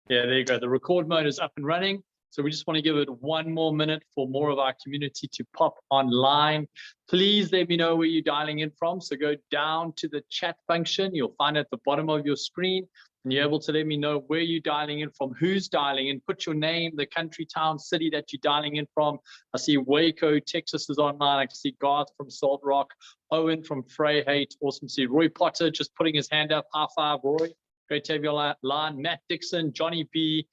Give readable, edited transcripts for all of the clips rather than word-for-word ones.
Yeah, there you go. The record mode is up and running. So we just want to give it 1 more minute for more of our community to pop online. Please let me know where you're dialing in from. So go down to the chat function. You'll find at the bottom of your screen, and you're able to let me know where you're dialing in from, who's dialing in. Put your name, the country, town, city that you're dialing in from. I see Waco, Texas is online. I can see Garth from Salt Rock, Owen from Freyhate. Awesome to see Roy Potter just putting his hand up. High five, Roy. Great to have you online. Matt Dixon, Johnny B,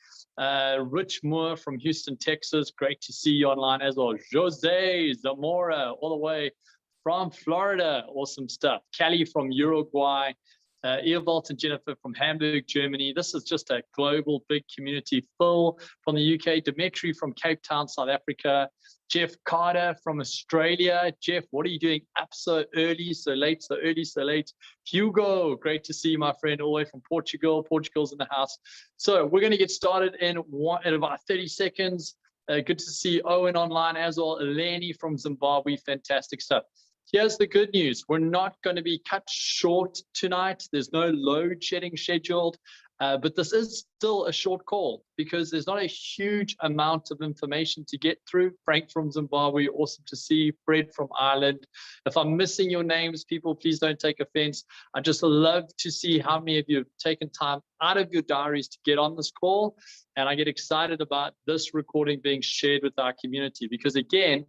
Rich Moore from Houston, Texas. Great to see you online as well. Jose Zamora, all the way from Florida. Awesome stuff. Kelly from Uruguay. Earvolt and Jennifer from Hamburg, Germany. This is just a global big community. Phil from the UK. Dimitri from Cape Town, South Africa. Jeff Carter from Australia. Jeff, what are you doing up so early, so late, so early, so late? Hugo, great to see you, my friend, all the way from Portugal. Portugal's in the house. So we're going to get started in about 30 seconds. Good to see Owen online as well. Eleni from Zimbabwe, fantastic stuff. Here's the good news. We're not going to be cut short tonight. There's no load shedding scheduled, but this is still a short call because there's not a huge amount of information to get through. Frank from Zimbabwe, awesome to see. Fred from Ireland. If I'm missing your names, people, please don't take offense. I just love to see how many of you have taken time out of your diaries to get on this call. And I get excited about this recording being shared with our community because, again,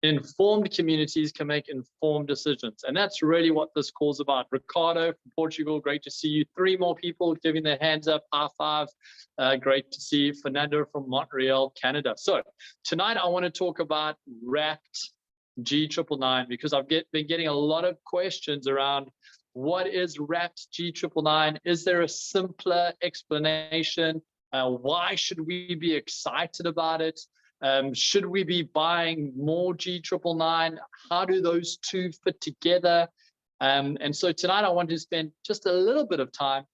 informed communities can make informed decisions. And that's really what this call's about. Ricardo from Portugal, great to see you. 3 more people giving their hands up, high five. Great to see you. Fernando from Montreal, Canada. So tonight I want to talk about wrapped G999 because I've been getting a lot of questions around what is wrapped G999? Is there a simpler explanation? Why should we be excited about it? Should we be buying more G999? How do those two fit together? And so tonight I want to spend just a little bit of time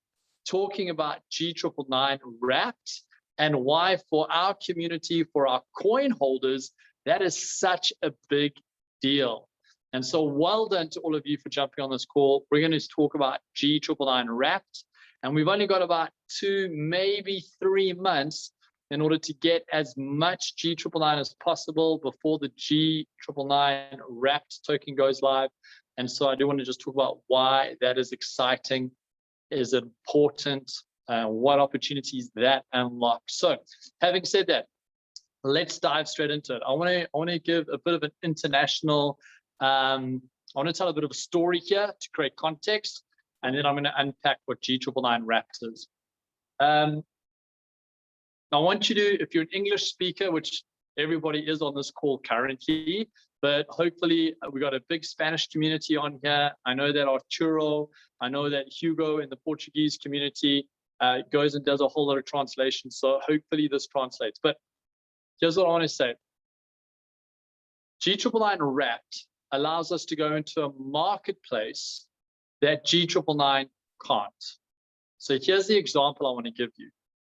talking about G999 wrapped and why for our community, for our coin holders, that is such a big deal. And so well done to all of you for jumping on this call. We're going to talk about G999 wrapped, and we've only got about 2, maybe 3 months in order to get as much G999 as possible before the G999 wrapped token goes live. And so I do want to just talk about why that is exciting, is important, what opportunities that unlocks. So having said that, let's dive straight into it. I want to give a bit of an international, I want to tell a bit of a story here to create context, and then I'm going to unpack what G999 wrapped is. I want you to, if you're an English speaker, which everybody is on this call currently, but hopefully we got a big Spanish community on here. I know that Arturo, I know that Hugo in the Portuguese community goes and does a whole lot of translation. So hopefully this translates. But here's what I want to say. G999 wrapped allows us to go into a marketplace that G999 can't. So here's the example I want to give you.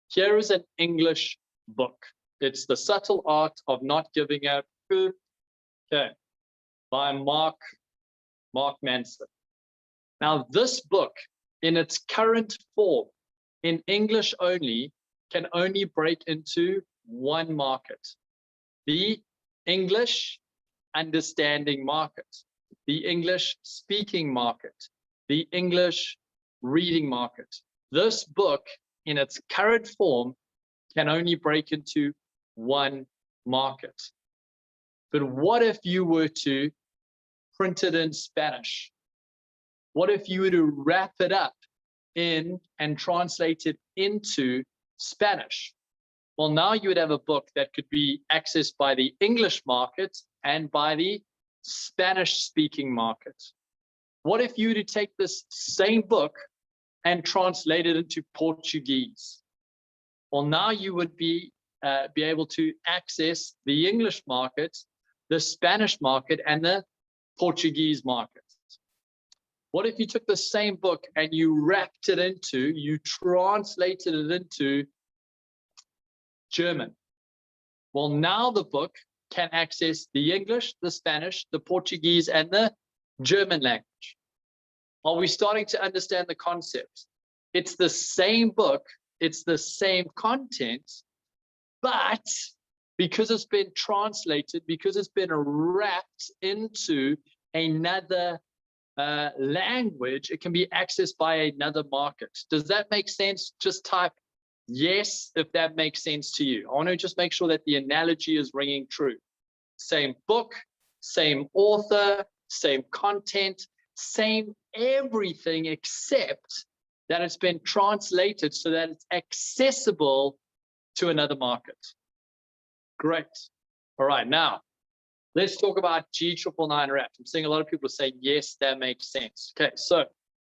Here is an English book. It's The Subtle Art of Not Giving Up. Okay, by Mark Manson. Now, this book, in its current form, in English only, can only break into one market: the English understanding market, the English speaking market, the English reading market. This book, in its current form, can only break into one market. But what if you were to print it in Spanish? What if you were to wrap it up in and translate it into Spanish? Well, now you would have a book that could be accessed by the English market and by the Spanish-speaking market. What if you were to take this same book and translate it into Portuguese? Well, now you would be able to access the English market, the Spanish market, and the Portuguese market. What if you took the same book and you wrapped it into, you translated it into German? Well, now the book can access the English, the Spanish, the Portuguese, and the German language. Are we starting to understand the concept? It's the same book it's the same content, but because it's been translated, because it's been wrapped into another language, it can be accessed by another market. Does that make sense? Just type yes if that makes sense to you. I want to just make sure that the analogy is ringing true. Same book, same author, same content, same everything, except that it's been translated so that it's accessible to another market. Great. All right, now let's talk about G999 wrapped. I'm seeing a lot of people saying, yes, that makes sense. Okay, so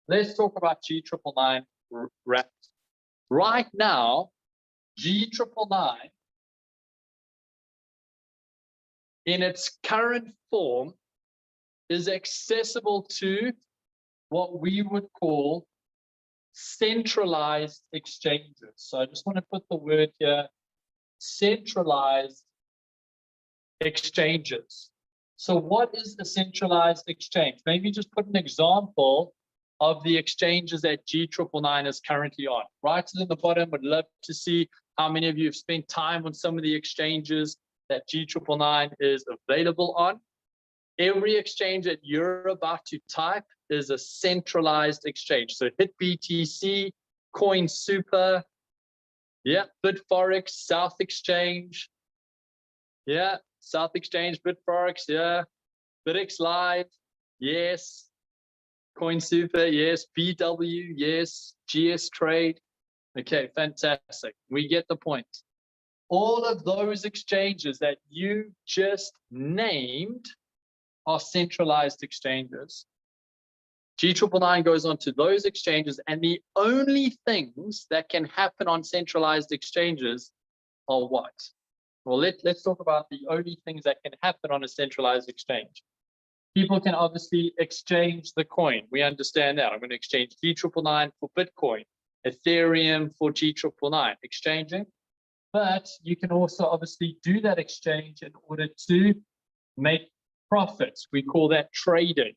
let's talk about G999 wrapped. Right now, G999 in its current form is accessible to what we would call centralized exchanges. So I just want to put the word here, centralized exchanges. So what is a centralized exchange? Maybe just put an example of the exchanges that G999 is currently on. Right in the bottom, would love to see how many of you have spent time on some of the exchanges that G999 is available on. Every exchange that you're about to type is a centralized exchange. So hit BTC, Coin Super, yeah, Bitforex, South Exchange, yeah, South Exchange, Bitforex, yeah, BitX Live, yes, Coin Super, yes, BW, yes, GS Trade. Okay, fantastic. We get the point. All of those exchanges that you just named are centralized exchanges. G999 goes on to those exchanges, and the only things that can happen on centralized exchanges are what? Well, let's talk about the only things that can happen on a centralized exchange. People can obviously exchange the coin. We understand that. I'm going to exchange G999 for Bitcoin, Ethereum for G999, exchanging. But you can also obviously do that exchange in order to make profits. We call that trading.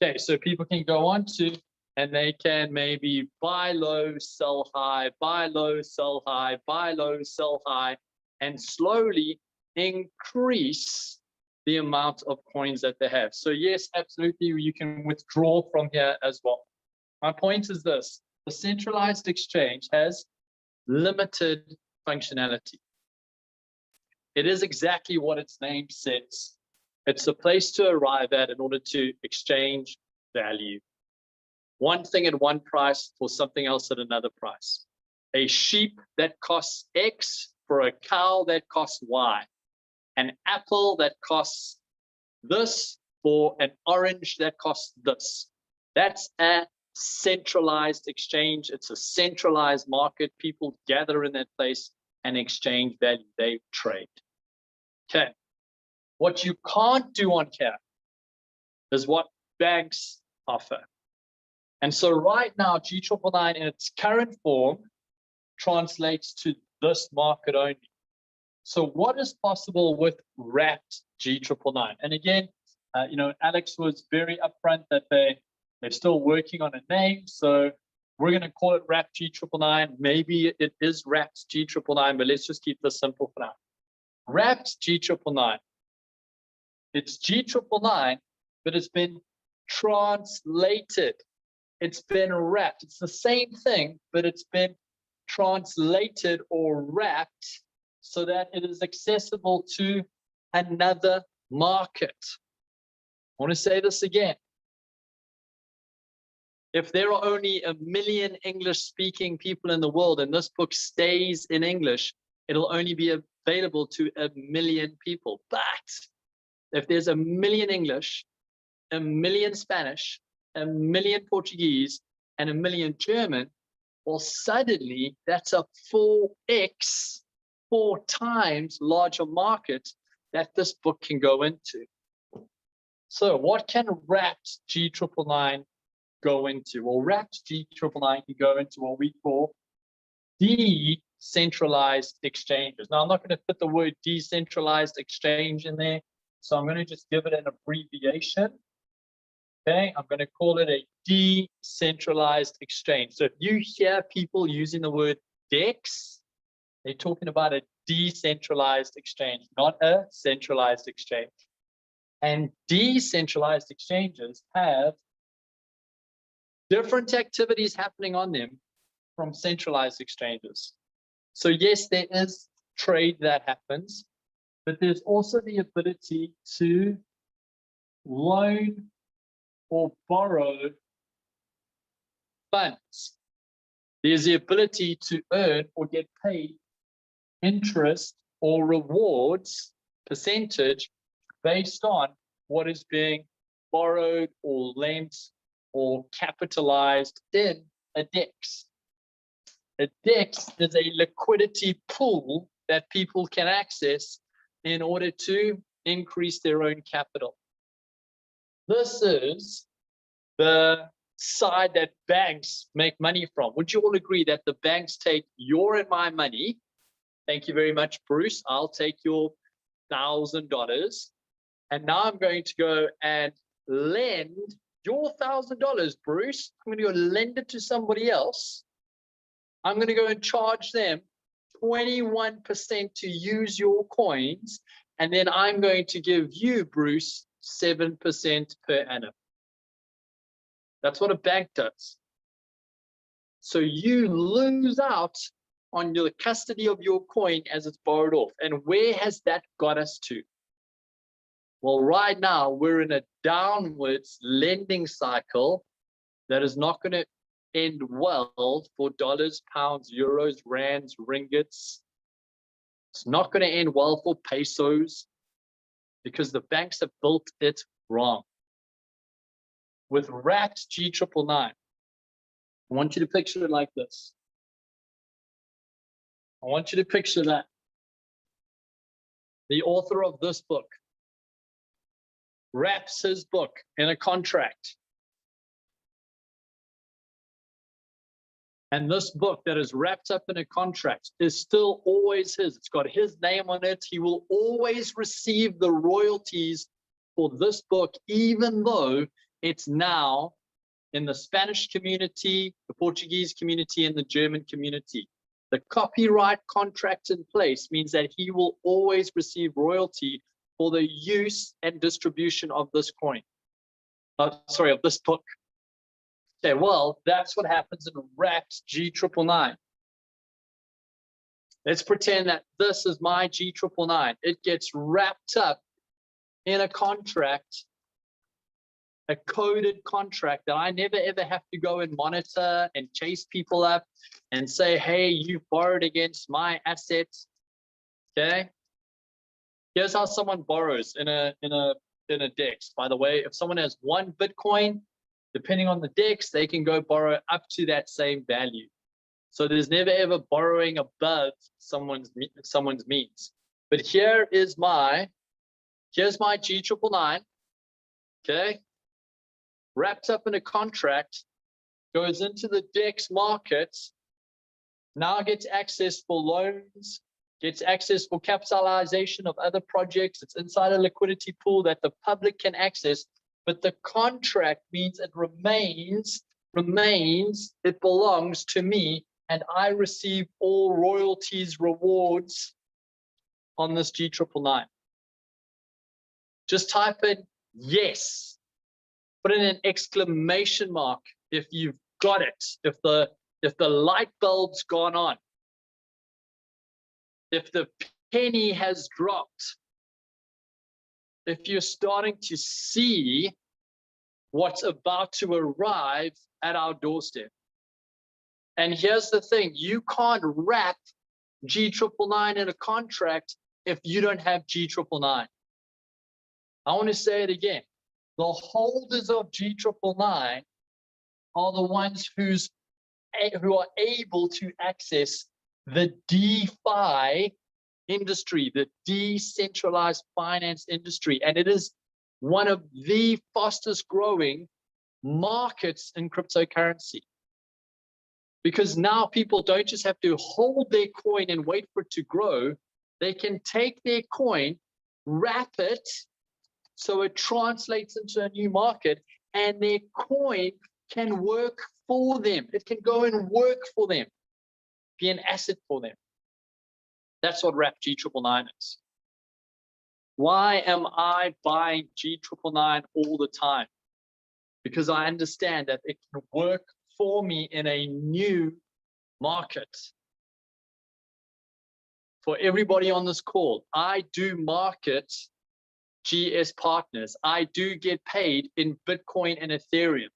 Okay, so people can go on to, and they can maybe buy low, sell high, buy low, sell high, buy low, sell high, and slowly increase the amount of coins that they have. So yes, absolutely, you can withdraw from here as well. My point is this: the centralized exchange has limited functionality. It is exactly what its name says. It's a place to arrive at in order to exchange value. One thing at one price for something else at another price. A sheep that costs X for a cow that costs Y. An apple that costs this for an orange that costs this. That's a centralized exchange. It's a centralized market. People gather in that place and exchange value. They trade. Okay. What you can't do on here is what banks offer. And so right now, G999 in its current form translates to this market only. So what is possible with wrapped G999? And again, you know, Alex was very upfront that they're still working on a name. So we're going to call it wrapped G999. Maybe it is wrapped G999, but let's just keep this simple for now. Wrapped G999. It's G999, but it's been translated. It's been wrapped. It's the same thing, but it's been translated or wrapped so that it is accessible to another market. I want to say this again. If there are only 1 million English-speaking people in the world and this book stays in English, it'll only be available to 1 million people. But if there's 1 million English, 1 million Spanish, 1 million Portuguese, and 1 million German, well, suddenly that's a 4x, 4 times larger market that this book can go into. So what can wrapped G999 go into? Well, wrapped G999 can go into what we call decentralized exchanges. Now, I'm not going to put the word decentralized exchange in there, so I'm going to just give it an abbreviation. Okay, I'm going to call it a decentralized exchange. So if you hear people using the word DEX, they're talking about a decentralized exchange, not a centralized exchange. And decentralized exchanges have different activities happening on them from centralized exchanges. So yes, there is trade that happens, but there's also the ability to loan or borrow funds. There's the ability to earn or get paid interest or rewards percentage based on what is being borrowed or lent or capitalized in a DEX. A DEX is a liquidity pool that people can access in order to increase their own capital. This is the side that banks make money from. Would you all agree that the banks take your and my money? Thank you very much, Bruce. I'll take your $1,000. And now I'm going to go and lend your $1,000, Bruce. I'm going to go lend it to somebody else. I'm going to go and charge them 21% to use your coins. And then I'm going to give you, Bruce, 7% per annum. That's what a bank does. So you lose out on the custody of your coin as it's borrowed off. And where has that got us to? Well, right now we're in a downwards lending cycle that is not going to end well for dollars, pounds, euros, rands, ringgits. It's not going to end well for pesos because the banks have built it wrong. With wrapped G999, I want you to picture it like this. I want you to picture that. The author of this book wraps his book in a contract. And this book that is wrapped up in a contract is still always his. It's got his name on it. He will always receive the royalties for this book, even though it's now in the Spanish community, the Portuguese community, and the German community. The copyright contract in place means that he will always receive royalty for the use and distribution of this coin. Of this book. Okay, well, that's what happens in wrapped G999. Let's pretend that this is my G999. It gets wrapped up in a contract, a coded contract that I never ever have to go and monitor and chase people up and say, hey, you borrowed against my assets. Okay. Here's how someone borrows in a DEX. By the way, if someone has one Bitcoin, depending on the DEX, they can go borrow up to that same value. So there's never ever borrowing above someone's means. But here's my G999. Okay. Wrapped up in a contract, goes into the DEX market, now gets access for loans, gets access for capitalization of other projects. It's inside a liquidity pool that the public can access, but the contract means it remains, it belongs to me, and I receive all royalties, rewards on this G999. Just type in yes. Put in an exclamation mark if you've got it, if the light bulb's gone on, if the penny has dropped, if you're starting to see what's about to arrive at our doorstep. And here's the thing, you can't wrap G999 in a contract if you don't have G999. I want to say it again. The holders of G999 are the ones who are able to access the DeFi industry, the decentralized finance industry. And it is one of the fastest growing markets in cryptocurrency. Because now people don't just have to hold their coin and wait for it to grow. They can take their coin, wrap it, so it translates into a new market, and their coin can work for them. It can go and work for them. be an asset for them. That's what wrapped G999 is. Why am I buying G999 all the time? Because I understand that it can work for me in a new market. For everybody on this call, I do market GS partners. I do get paid in Bitcoin and Ethereum.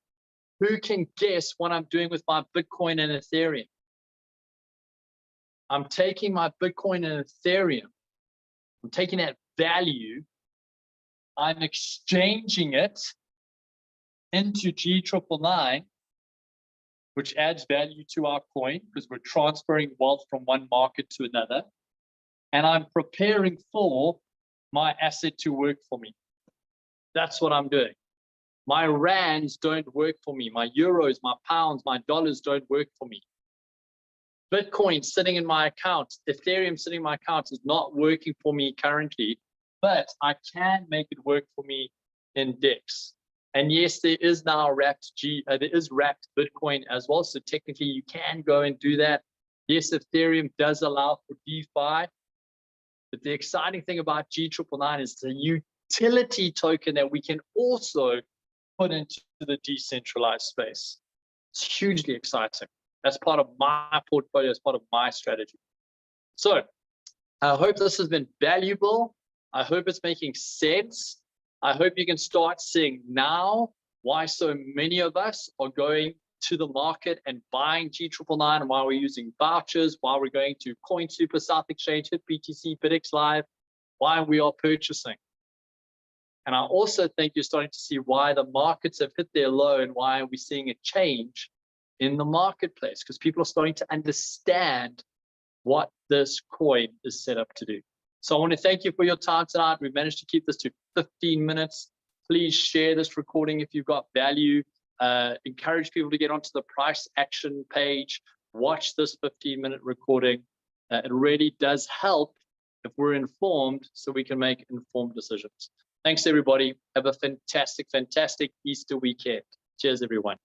Who can guess what I'm doing with my Bitcoin and Ethereum? I'm taking my Bitcoin and Ethereum, I'm taking that value, I'm exchanging it into G999, which adds value to our coin because we're transferring wealth from one market to another. And I'm preparing for my asset to work for me. That's what I'm doing. My rands don't work for me. My euros, my pounds, my dollars don't work for me. Bitcoin sitting in my account, Ethereum sitting in my account is not working for me currently, but I can make it work for me in DEX. And yes, there is now wrapped Bitcoin as well. So technically you can go and do that. Yes, Ethereum does allow for DeFi. But the exciting thing about G999 is the utility token that we can also put into the decentralized space. It's hugely exciting. That's part of my portfolio, as part of my strategy. So I hope this has been valuable. I hope it's making sense. I hope you can start seeing now why so many of us are going to the market and buying G999, and why we're using vouchers, why we're going to CoinSuper, South Exchange, HIT BTC, BitX Live, why we are purchasing. And I also think you're starting to see why the markets have hit their low and why we're seeing a change in the marketplace, because people are starting to understand what this coin is set up to do. So I want to thank you for your time tonight. We've managed to keep this to 15 minutes. Please share this recording if you've got value. Encourage people to get onto the price action page. Watch this 15-minute recording. It really does help if we're informed, so we can make informed decisions. Thanks, everybody. Have a fantastic, fantastic Easter weekend. Cheers, everyone.